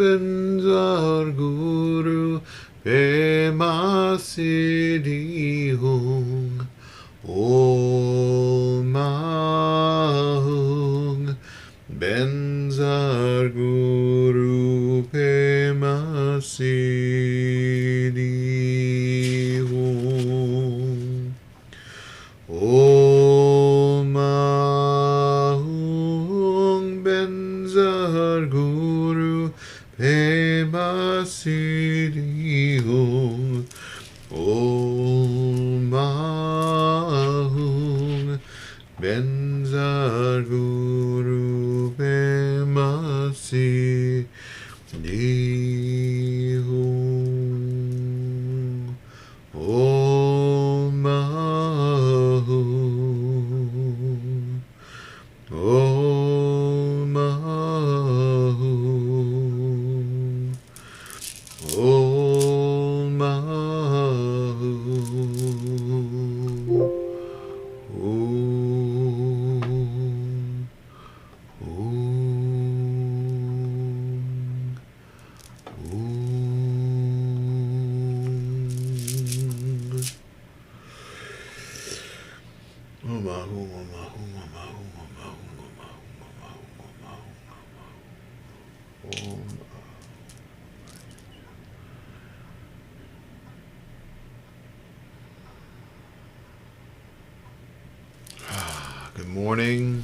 Benzar Guru Pema Siddhi Hung Om Mahung Benzar Guru Pema Siddhi Hung Om Ahung Benzar Guru Pema Siddhi Hung Om Ahung Benzar Guru Pema Siddhi Hung Om Ahung Om Ahung Om Ahung Good morning.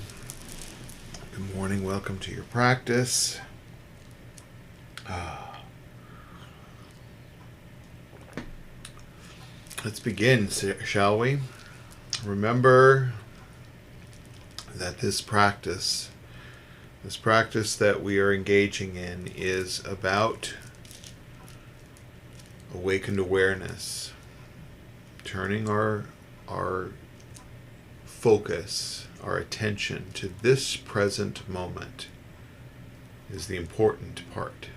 Good morning. Welcome to your practice. Let's begin, shall we? Remember that this practice that we are engaging in is about awakened awareness, turning our focus, our attention to this present moment is the important part.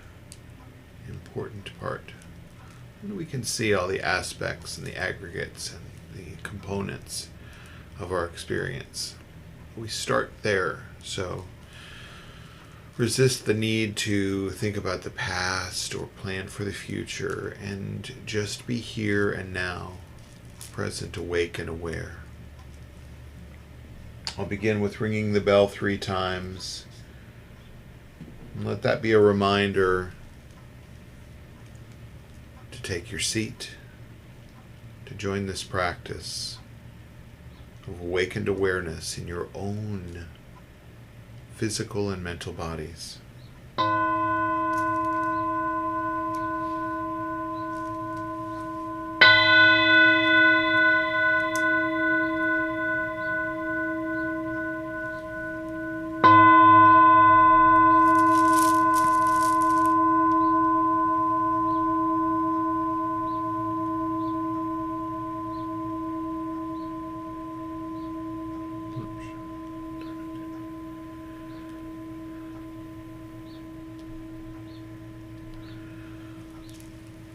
And we can see all the aspects and the aggregates and the components of our experience. We start there, so resist the need to think about the past or plan for the future, and just be here and now, present, awake, and aware. I'll begin with ringing the bell 3 times. And let that be a reminder to take your seat, to join this practice of awakened awareness in your own physical and mental bodies.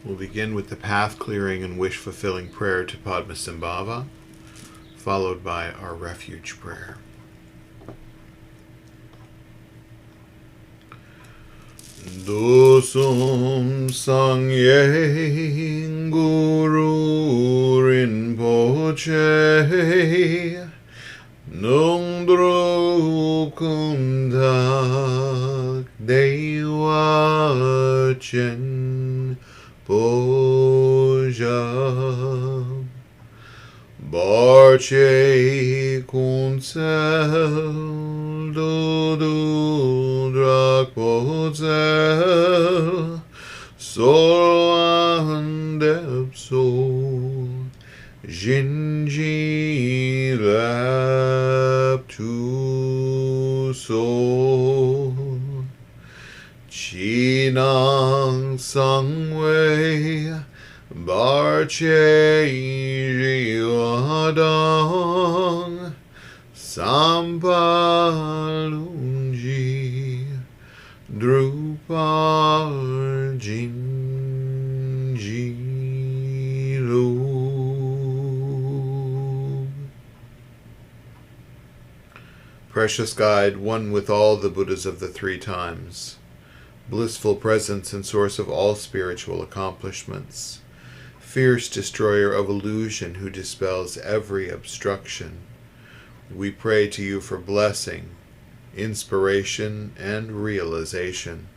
We'll begin with the path-clearing and wish-fulfilling prayer to Padmasambhava, followed by our refuge prayer. Dosum Sangye Guru Rinpoche Nungdru Kundak Dewa Chen Boja Barche Kunsel Dudu Drakpozel Solan Depsol Jinji Laptu Sol Chinang Sangwei Barche Jiwadang Sampalunji Drupal Jinjilu. Precious Guide, one with all the Buddhas of the 3 times, blissful presence and source of all spiritual accomplishments, fierce destroyer of illusion who dispels every obstruction, we pray to you for blessing, inspiration, and realization.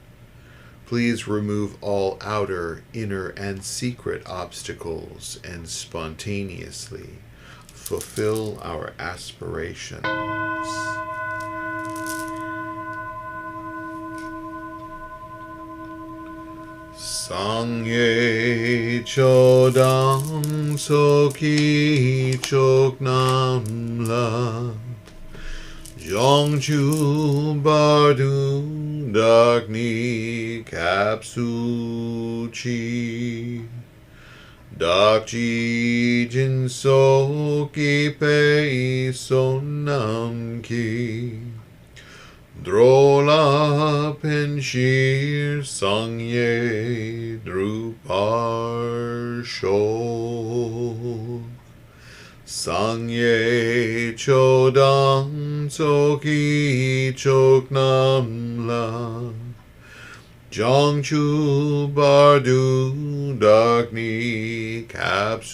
Please remove all outer, inner, and secret obstacles and spontaneously fulfill our aspirations. Sangye chodam soki choknam la Jongchu bardu dakni kapsuchi dakji jinso ki pei sonam ki drola penshir sangye drupar sho Sangye chodam soki choknam la Jongchu bardu dakni kapsuchi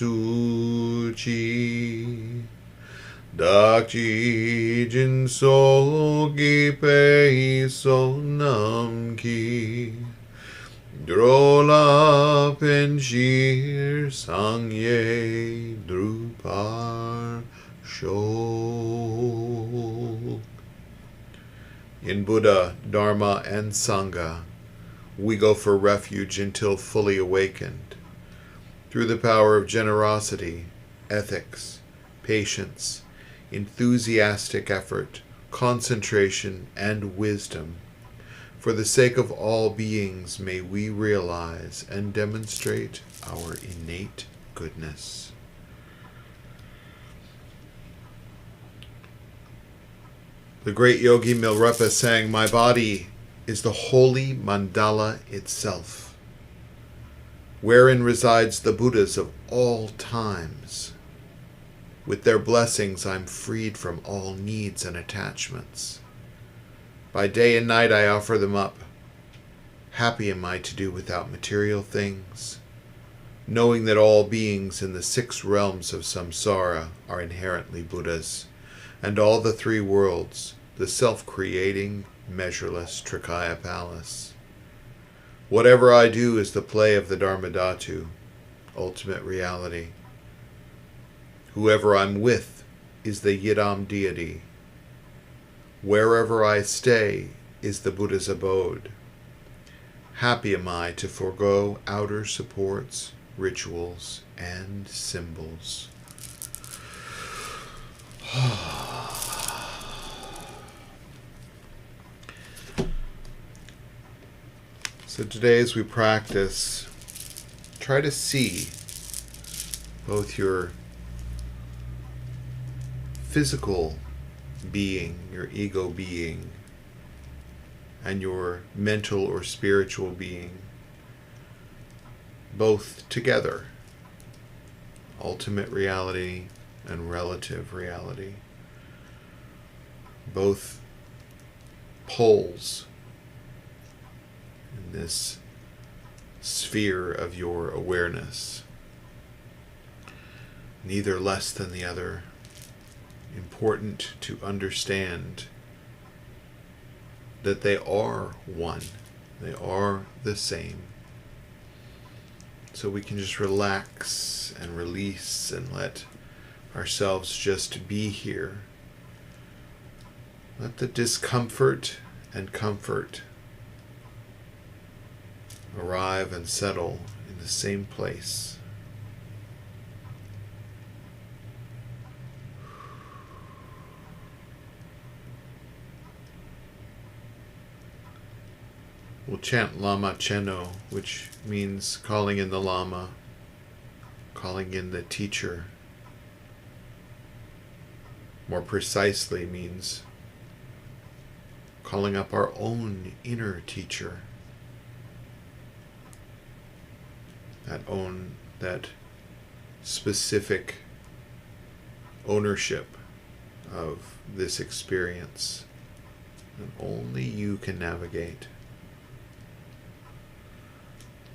dakji jinso gipe sonam ki drola penshir sangye drupar sho. In Buddha, Dharma, and Sangha, we go for refuge until fully awakened. Through the power of generosity, ethics, patience, enthusiastic effort, concentration, and wisdom, for the sake of all beings, may we realize and demonstrate our innate goodness. The great yogi Milarepa sang, "My body is the holy mandala itself, wherein resides the Buddhas of all times. With their blessings I'm freed from all needs and attachments. By day and night I offer them up. Happy am I to do without material things, knowing that all beings in the 6 realms of samsara are inherently Buddhas, and all the 3 worlds, the self-creating, measureless Trikaya Palace. Whatever I do is the play of the Dharmadhatu, ultimate reality. Whoever I'm with is the Yidam deity. Wherever I stay is the Buddha's abode. Happy am I to forego outer supports, rituals, and symbols." So today as we practice, try to see both your physical being, your ego being, and your mental or spiritual being, both together, ultimate reality and relative reality, both poles in this sphere of your awareness, neither less than the other. Important to understand that they are one, they are the same. So we can just relax and release and let ourselves just be here. Let the discomfort and comfort arrive and settle in the same place. We'll chant Lama Cheno, which means calling in the Lama, calling in the teacher. More precisely means calling up our own inner teacher. That specific ownership of this experience that only you can navigate.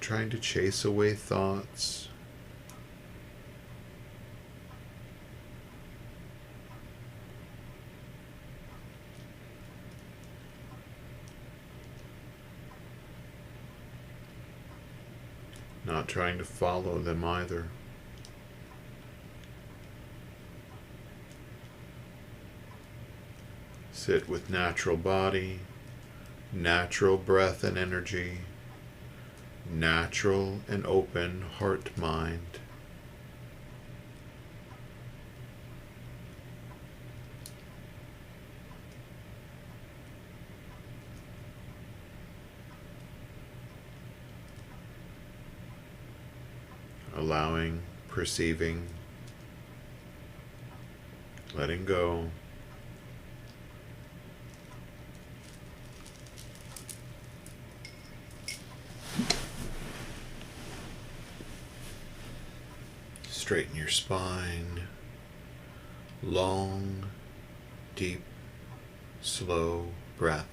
Not trying to chase away thoughts. Not trying to follow them either. Sit with natural body, natural breath and energy, natural and open heart-mind. Allowing, perceiving, letting go. Straighten your spine. Long, deep, slow breath.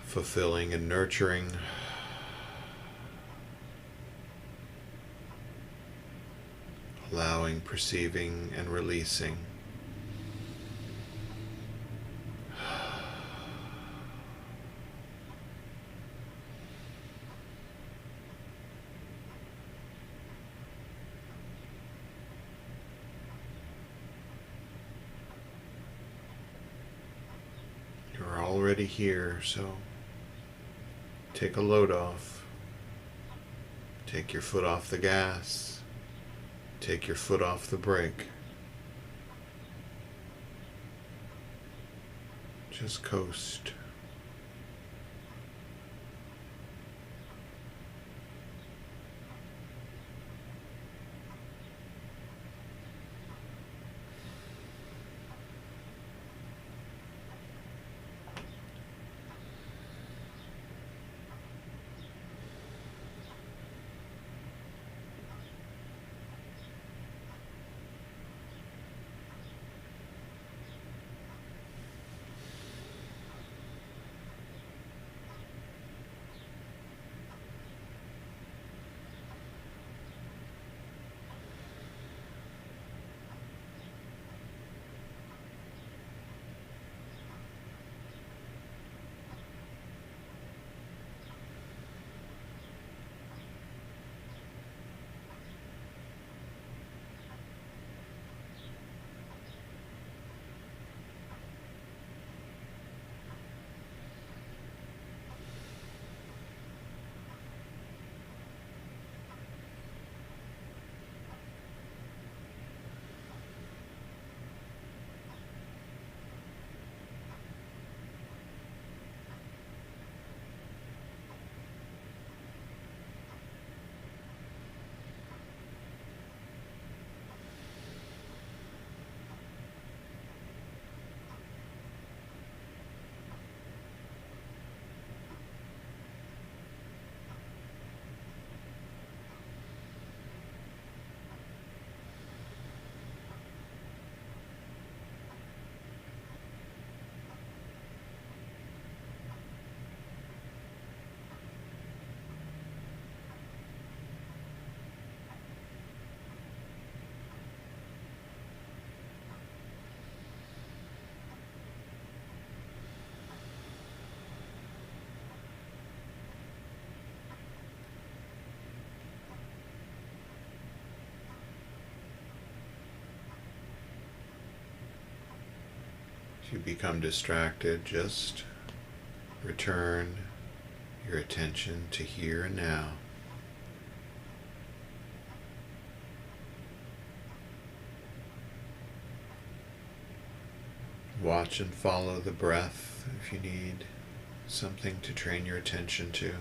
Fulfilling and nurturing. Allowing, perceiving, and releasing. You're already here, so take a load off. Take your foot off the gas. Take your foot off the brake. Just coast. If you become distracted, just return your attention to here and now. Watch and follow the breath if you need something to train your attention to.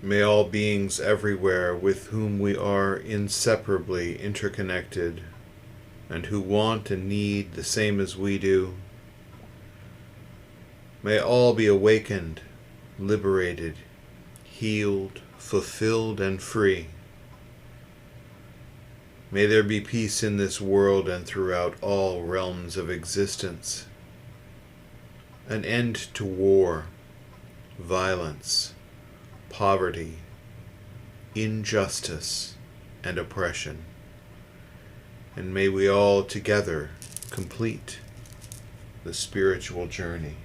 May all beings everywhere with whom we are inseparably interconnected and who want and need the same as we do, may all be awakened, liberated, healed, fulfilled, and free. May there be peace in this world and throughout all realms of existence. An end to war, violence, poverty, injustice, and oppression. And may we all together complete the spiritual journey.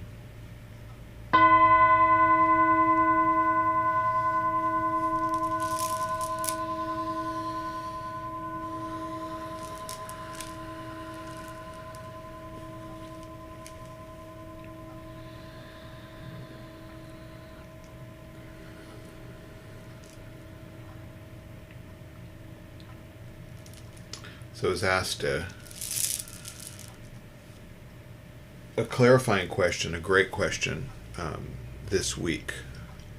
So I was asked a clarifying question, a great question, this week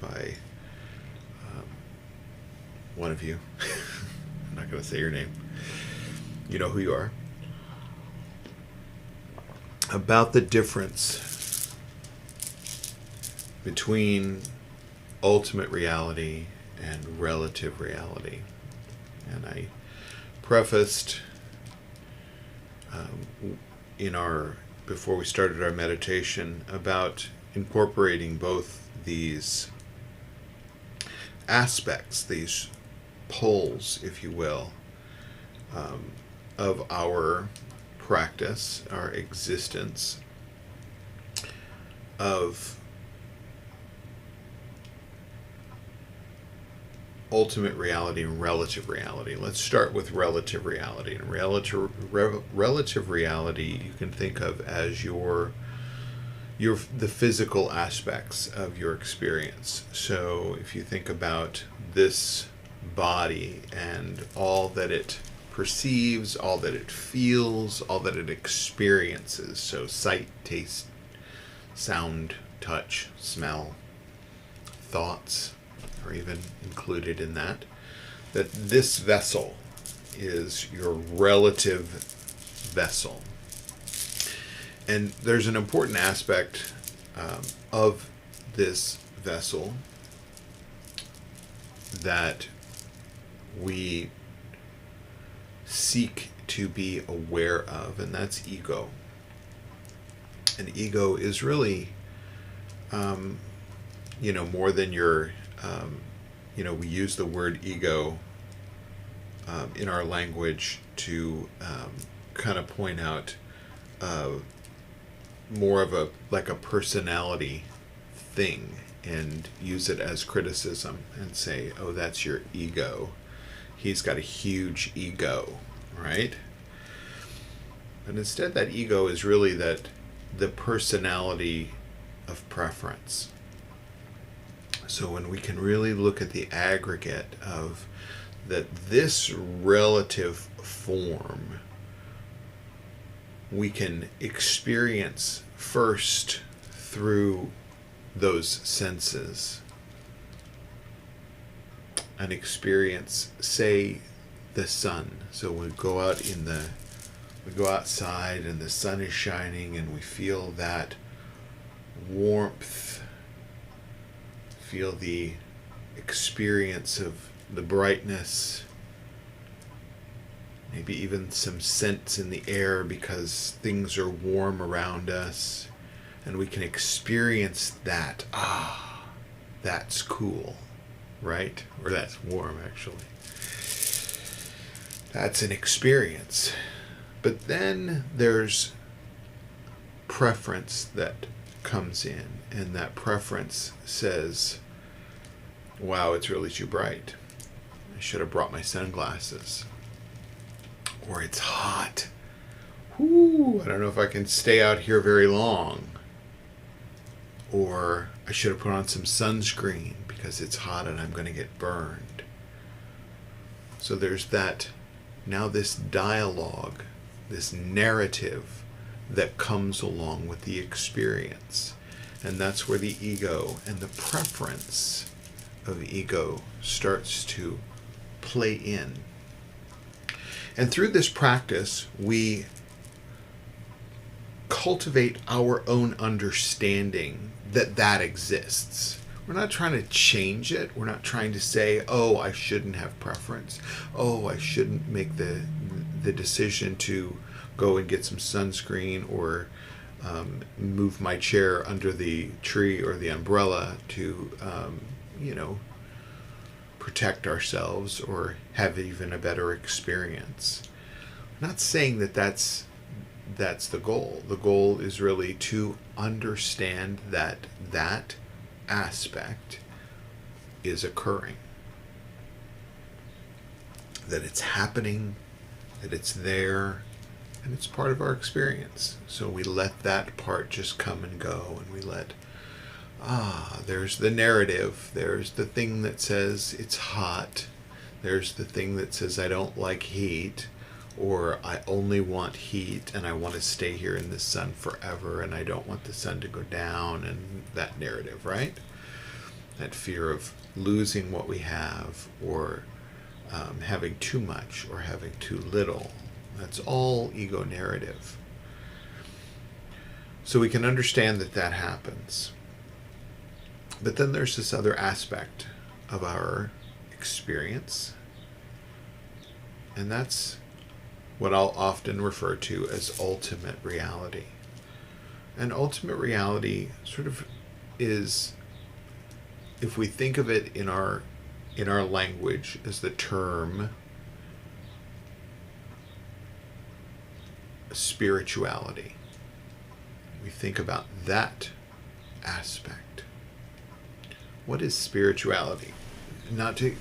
by one of you. I'm not going to say your name. You know who you are. About the difference between ultimate reality and relative reality. And I prefaced before we started our meditation about incorporating both these aspects, these poles, if you will, of our practice, our existence, of ultimate reality and relative reality. Let's start with relative reality. And relative reality you can think of as the physical aspects of your experience. So if you think about this body and all that it perceives, all that it feels, all that it experiences, so sight, taste, sound, touch, smell, thoughts, or even included in that this vessel is your relative vessel. And there's an important aspect of this vessel that we seek to be aware of, and that's ego. And ego is really, more than your we use the word ego in our language to kind of point out more of a personality thing and use it as criticism and say, oh, that's your ego. He's got a huge ego, right? But instead that ego is really the personality of preference. So when we can really look at the aggregate of this relative form, we can experience first through those senses. An experience, say, the sun. So we go outside and the sun is shining and we feel that warmth. Feel the experience of the brightness, maybe even some scents in the air because things are warm around us, and we can experience that. That's cool, right? Or that's warm, actually. That's an experience. But then there's preference that comes in, and that preference says, wow, it's really too bright. I should have brought my sunglasses. Or it's hot. Whoo, I don't know if I can stay out here very long. Or I should have put on some sunscreen because it's hot and I'm going to get burned. So there's this dialogue, this narrative that comes along with the experience. And that's where the ego and the preference of ego starts to play in. And through this practice, we cultivate our own understanding that exists. We're not trying to change it. We're not trying to say, oh, I shouldn't have preference. Oh, I shouldn't make the decision to go and get some sunscreen or move my chair under the tree or the umbrella to, protect ourselves or have even a better experience. I'm not saying that that's that's the goal. The goal is really to understand that that aspect is occurring, that it's happening, that it's there, and it's part of our experience. So we let that part just come and go, and we let, there's the narrative, there's the thing that says it's hot, there's the thing that says I don't like heat, or I only want heat and I want to stay here in the sun forever and I don't want the sun to go down, and that narrative, right? That fear of losing what we have, or having too much or having too little. That's all ego narrative. So we can understand that that happens. But then there's this other aspect of our experience, and that's what I'll often refer to as ultimate reality. And ultimate reality sort of is, if we think of it in our language, as the term spirituality. We think about that aspect. What is spirituality? Not to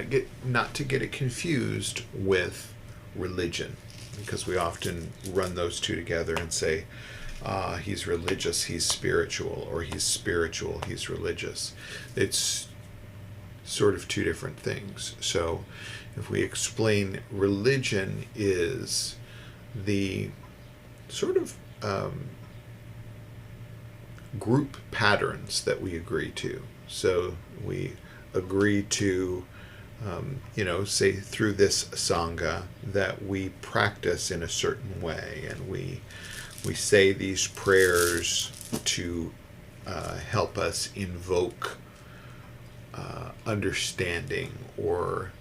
get it confused with religion, because we often run those two together and say, he's religious, he's spiritual, or he's spiritual, he's religious. It's sort of two different things. So if we explain, religion is the sort of group patterns that we agree to. So we agree to, say through this Sangha, that we practice in a certain way, and we say these prayers to help us invoke understanding, or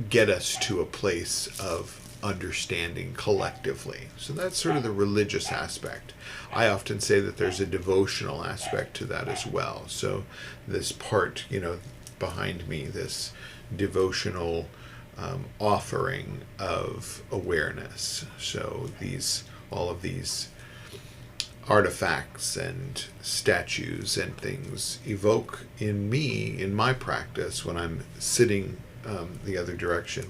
get us to a place of understanding collectively. So that's sort of the religious aspect. I often say that there's a devotional aspect to that as well. So this part, behind me, this devotional offering of awareness. So all of these artifacts and statues and things evoke in me, in my practice, when I'm sitting the other direction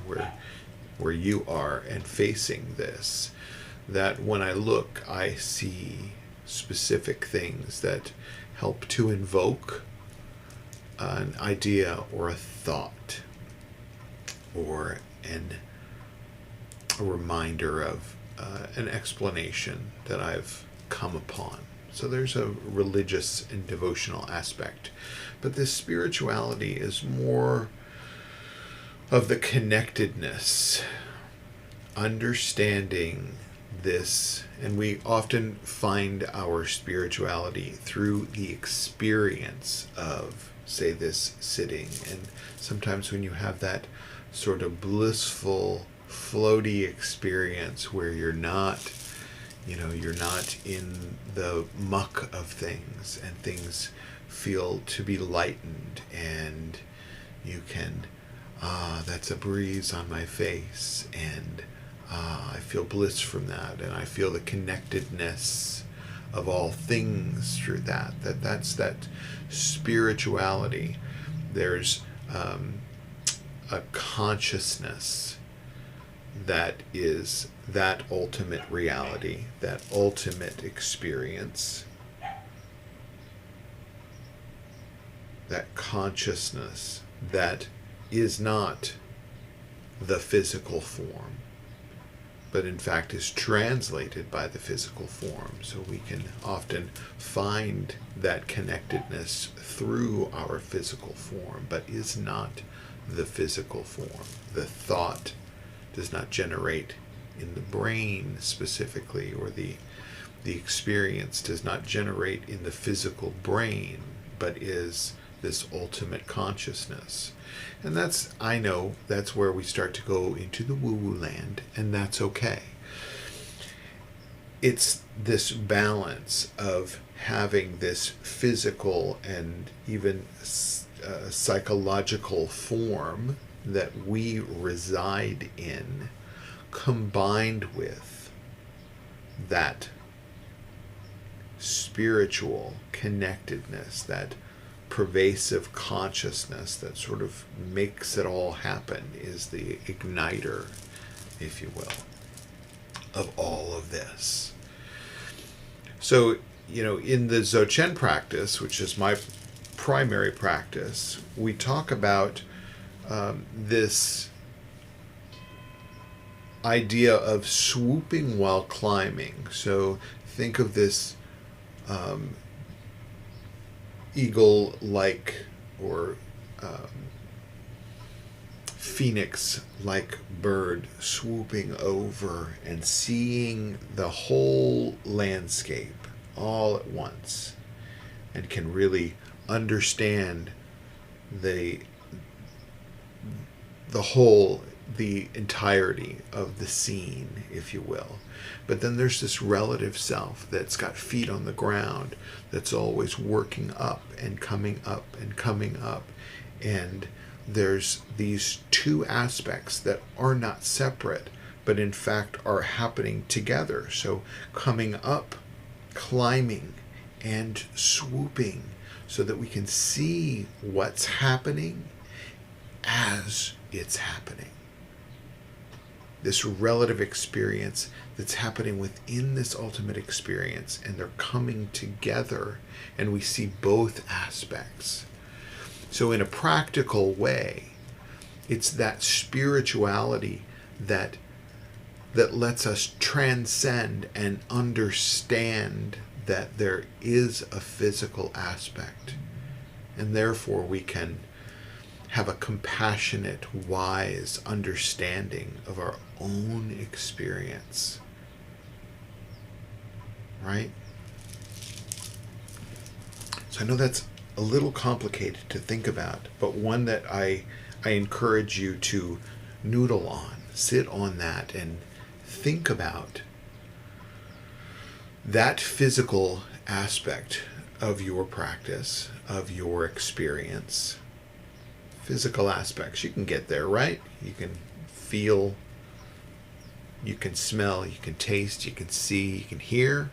where you are and facing this, that when I look, I see specific things that help to invoke an idea or a thought, or a reminder of an explanation that I've come upon. So there's a religious and devotional aspect. But this spirituality is more of the connectedness, understanding this, and we often find our spirituality through the experience of, say, this sitting. And sometimes when you have that sort of blissful, floaty experience where you're not in the muck of things, and things feel to be lightened, and you can, that's a breeze on my face, and I feel bliss from that, and I feel the connectedness of all things through that. That's that spirituality. There's a consciousness that is that ultimate reality, that ultimate experience, that consciousness that is not the physical form, but in fact is translated by the physical form. So we can often find that connectedness through our physical form, but is not the physical form. The thought does not generate in the brain specifically, or the experience does not generate in the physical brain, but is this ultimate consciousness. And I know that's where we start to go into the woo-woo land, and that's okay. It's this balance of having this physical and even psychological form that we reside in, combined with that spiritual connectedness, that pervasive consciousness that sort of makes it all happen, is the igniter, if you will, of all of this. So, in the Dzogchen practice, which is my primary practice, we talk about this idea of swooping while climbing. So think of this eagle-like or phoenix-like bird swooping over and seeing the whole landscape all at once, and can really understand the entirety of the scene, if you will. But then there's this relative self that's got feet on the ground, that's always working up and coming up and coming up. And there's these two aspects that are not separate, but in fact are happening together. So coming up, climbing, and swooping, so that we can see what's happening as it's happening. This relative experience that's happening within this ultimate experience, and they're coming together, and we see both aspects. So in a practical way, it's that spirituality that lets us transcend and understand that there is a physical aspect, and therefore we can have a compassionate, wise understanding of our own experience. Right? So I know that's a little complicated to think about, but one that I encourage you to noodle on, sit on that, and think about that physical aspect of your practice, of your experience. Physical aspects, you can get there, right? You can feel, you can smell, you can taste, you can see, you can hear.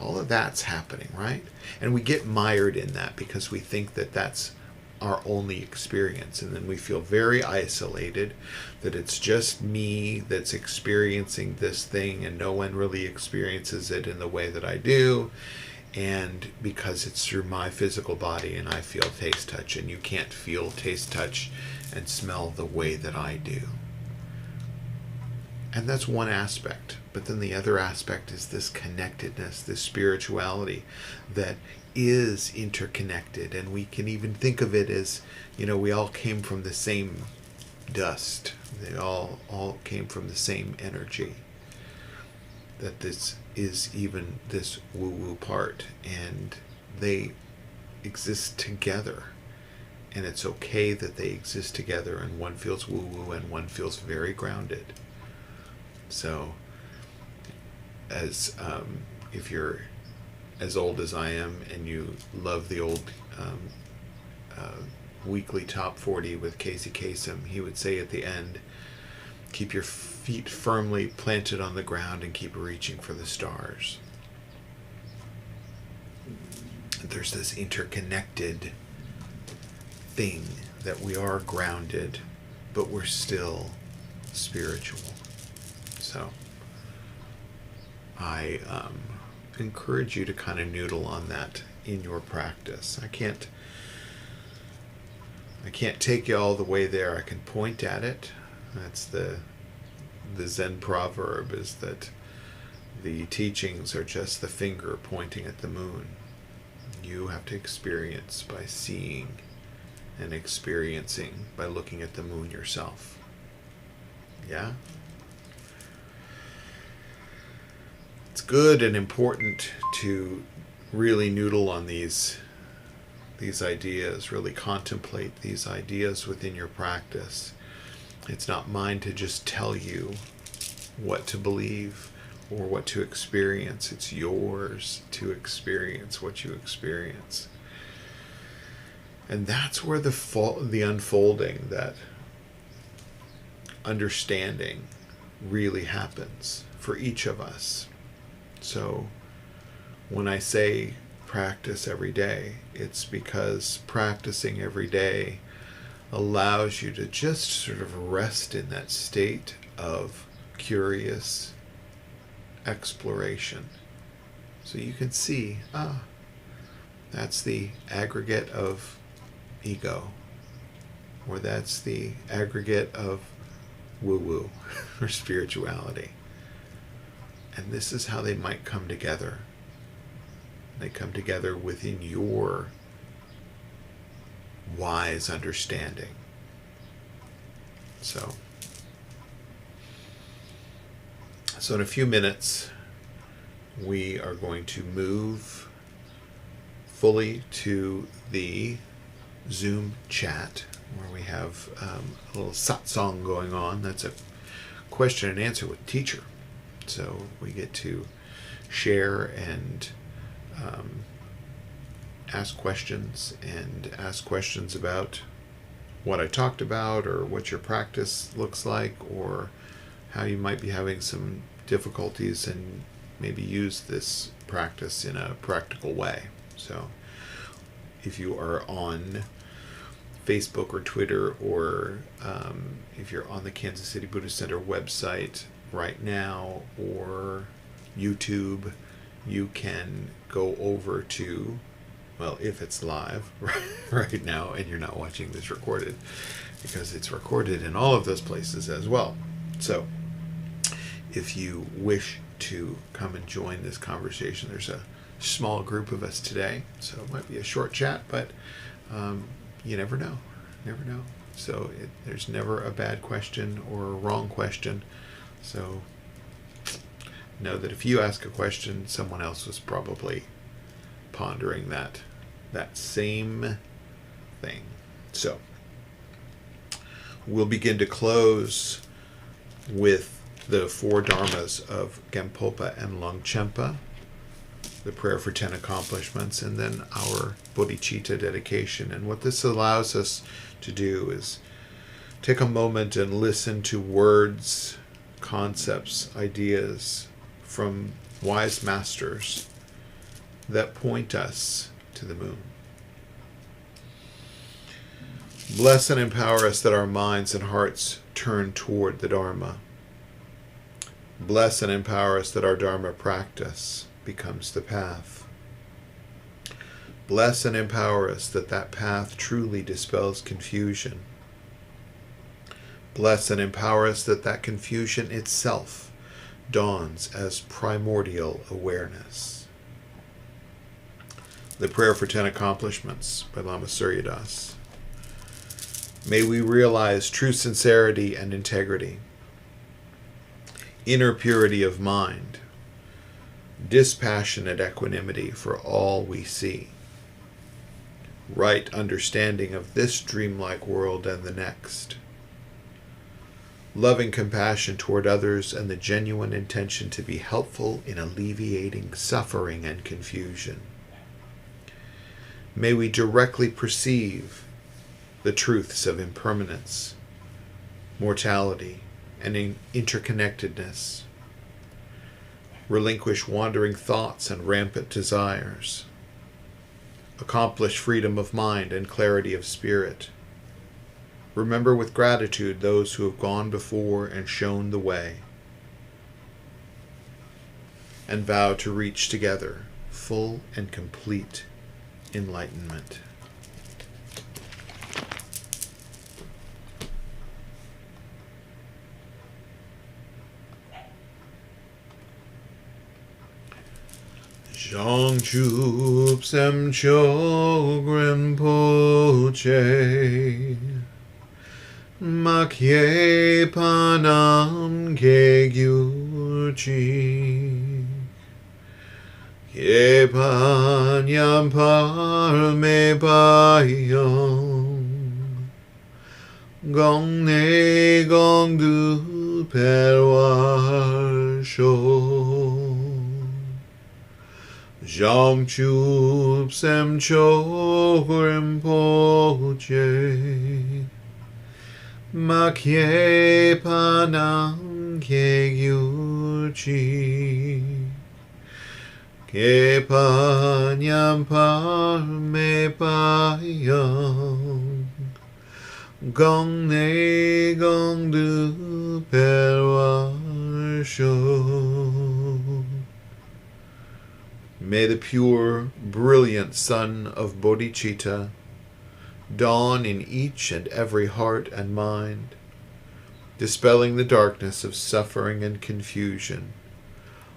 All of that's happening, right? And we get mired in that because we think that that's our only experience, and then we feel very isolated, that it's just me that's experiencing this thing and no one really experiences it in the way that I do, and because it's through my physical body and I feel taste, touch, and you can't feel taste, touch, and smell the way that I do. And that's one aspect. But then the other aspect is this connectedness, this spirituality that is interconnected. And we can even think of it as, we all came from the same dust. They all came from the same energy. That this is even this woo-woo part. And they exist together. And it's okay that they exist together, and one feels woo-woo and one feels very grounded. So, if you're as old as I am and you love the old weekly top 40 with Casey Kasem, he would say at the end, keep your feet firmly planted on the ground and keep reaching for the stars. There's this interconnected thing that we are grounded, but we're still spiritual. So I encourage you to kind of noodle on that in your practice. I can't take you all the way there. I can point at it. That's the Zen proverb, is that the teachings are just the finger pointing at the moon. You have to experience by seeing, and experiencing by looking at the moon yourself. Yeah? It's good and important to really noodle on these ideas, really contemplate these ideas within your practice. It's not mine to just tell you what to believe or what to experience. It's yours to experience what you experience. And that's where the unfolding, that understanding really happens for each of us. So when I say practice every day, it's because practicing every day allows you to just sort of rest in that state of curious exploration. So you can see, that's the aggregate of ego, or that's the aggregate of woo-woo or spirituality. And this is how they might come together. They come together within your wise understanding. So in a few minutes, we are going to move fully to the Zoom chat, where we have a little satsang going on. That's a question and answer with teacher. So we get to share and ask questions about what I talked about, or what your practice looks like, or how you might be having some difficulties, and maybe use this practice in a practical way. So if you are on Facebook or Twitter, or if you're on the Kansas City Buddhist Center website right now, or YouTube, you can go over to, well, if it's live right now and you're not watching this recorded, because it's recorded in all of those places as well. So if you wish to come and join this conversation, there's a small group of us today, so it might be a short chat, but you never know. So there's never a bad question or a wrong question. So know that if you ask a question, someone else was probably pondering that same thing. So we'll begin to close with the 4 dharmas of Gampopa and Longchenpa, the prayer for 10 accomplishments, and then our bodhicitta dedication. And what this allows us to do is take a moment and listen to words, concepts, ideas from wise masters that point us to the moon. Bless and empower us that our minds and hearts turn toward the Dharma. Bless and empower us that our Dharma practice becomes the path. Bless and empower us that path truly dispels confusion. Bless and empower us that confusion itself dawns as primordial awareness. The prayer for 10 accomplishments by Lama Suryadas. May we realize true sincerity and integrity, inner purity of mind, dispassionate equanimity for all we see, right understanding of this dreamlike world and the next, loving compassion toward others, and the genuine intention to be helpful in alleviating suffering and confusion. May we directly perceive the truths of impermanence, mortality, and interconnectedness, relinquish wandering thoughts and rampant desires, accomplish freedom of mind and clarity of spirit, remember with gratitude those who have gone before and shown the way, and vow to reach together full and complete enlightenment. Zhangchup Semcho Grimpoche Makye Panam Kegyurchi Ye Panyam Parme Payam Gong Ne Gong Du Perwar Sho Zhangchup Semcho Rinpoche Makye Panam gyuchi Kepa nyampa me payong Gong ne gong du perwasho. May the pure, brilliant sun of bodhicitta dawn in each and every heart and mind, dispelling the darkness of suffering and confusion,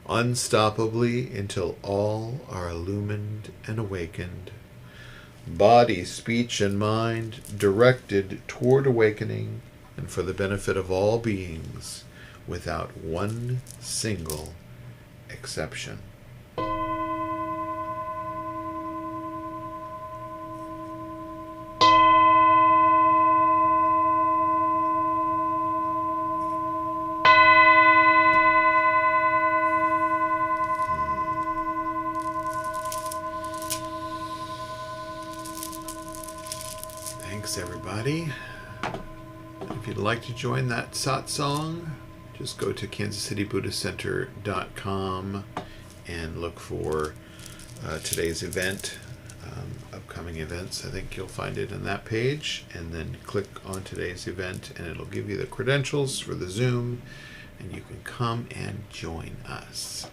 unstoppably until all are illumined and awakened. Body, speech, and mind directed toward awakening and for the benefit of all beings, without one single exception. Thanks, everybody. If you'd like to join that satsang, just go to kansascitybuddhistcenter.com and look for today's event, upcoming events. I think you'll find it on that page, and then click on today's event, and it'll give you the credentials for the Zoom, and you can come and join us.